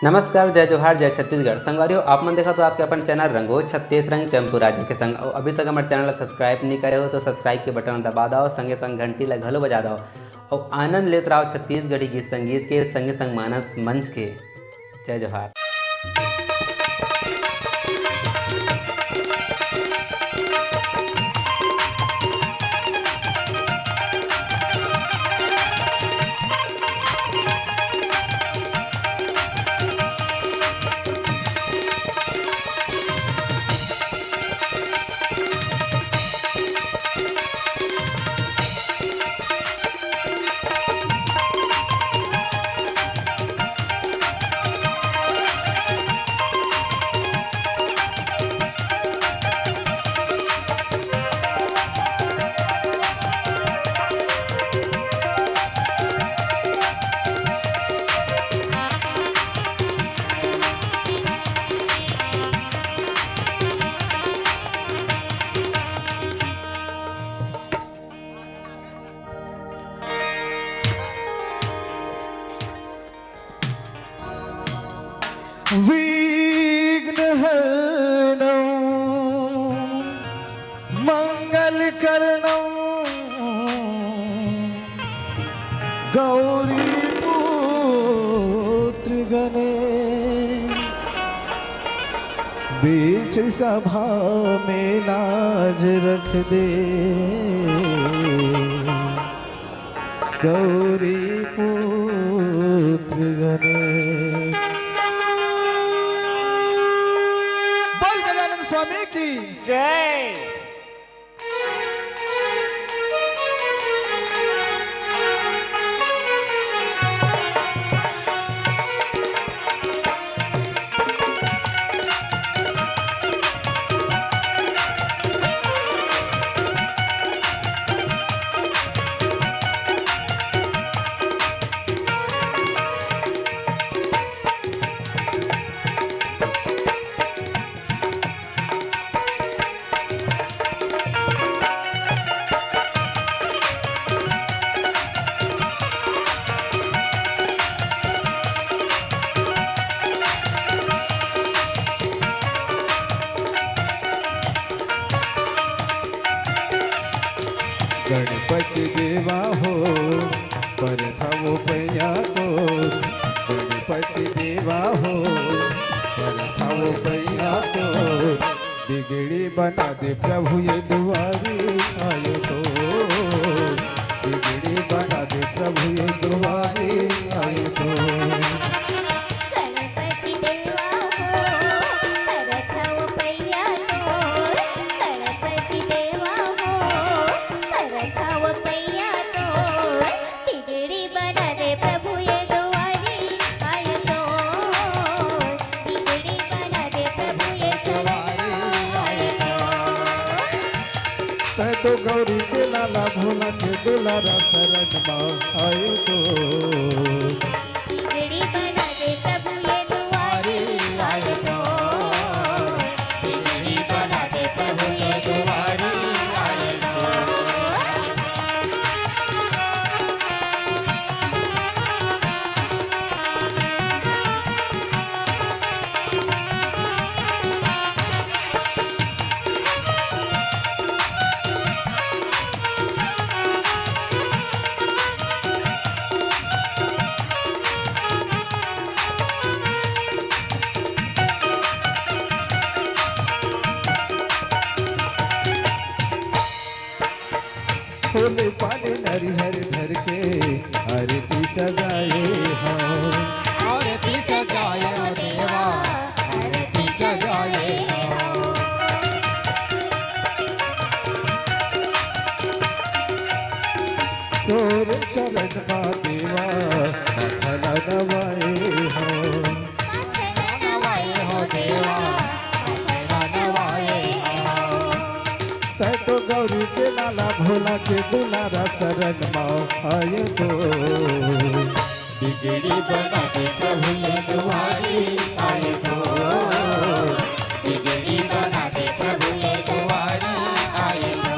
नमस्कार, जय जोहार, जय छत्तीसगढ़। संगवारियों, आप मन देखा तो आपके अपन चैनल रंगोज छत्तीस रंग चंपू राज्य के संग और अभी तक हमारे चैनल सब्सक्राइब नहीं करे हो तो सब्सक्राइब के बटन दबा दो, संगे संग घंटी ला घलो बजा दो और आनंद लेते रहो छत्तीसगढ़ी गीत संगीत के संगे संग मानस मंच के। जय जोहार। विघ्नहरणं मंगलकरणं गौरीपुत्र गणेश बीच सभा में लाज रख दे गौरीपुत्र गणेश। स्वामी की जय। गणपति देवा हो पर थवो पैया तो गणपति देवा हो पर थवो पैया तो बिगड़ी बना दे प्रभु ये दुआरी आयो तो बिगड़ी बना दे प्रभु ये दुआरी आयो तो। तो गौरी के लाला भोला के दुलारा शरण माँ आयो तो बिगड़ी बना दे प्रभु ये दुआरी आयो तो बिगड़ी बना दे प्रभु ये दुआरी आयो तो। फूल पानी नरी हर धर के आरती सजाए हो आरती सजाए हो देवा, आरती सजाए हो। तोर चरण मा देवा माथला नवाए हो नवाए हो देवा, नवाए हो। तो गौरी के लाला भोला के दुलारा शरण माँ आए तो बिगड़ी बना दे प्रभु ये दुआरी आए तो बिगड़ी बना दे प्रभु ये दुआरी आए तो।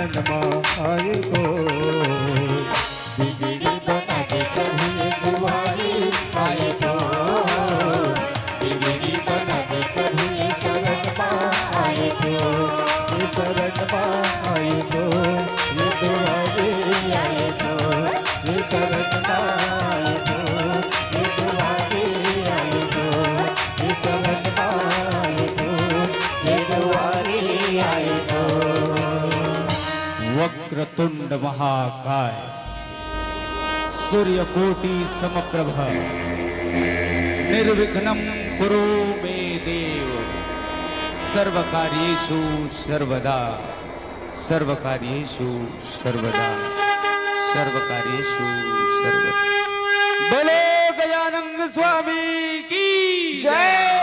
शरण में आए तो बिगड़ी बना दे प्रभु ये दुआरी आए तो बिगड़ी बना दे प्रभु ये शरण में आए तो ये शरण में आए तो ये दुआरे आए तो ये शरण में आए तो ये दुआरे आए तो ये शरण में आए तो ये दुआरे आए तो वक्रतुंड महाकाय सूर्यकोटि समप्रभ निर्विघ्नं कुरु मे देव सर्वकार्येषु सर्वदा सर्वकार्येषु सर्वदा सर्वकार्येषु सर्वदा। बोलो गजानंद स्वामी की जय।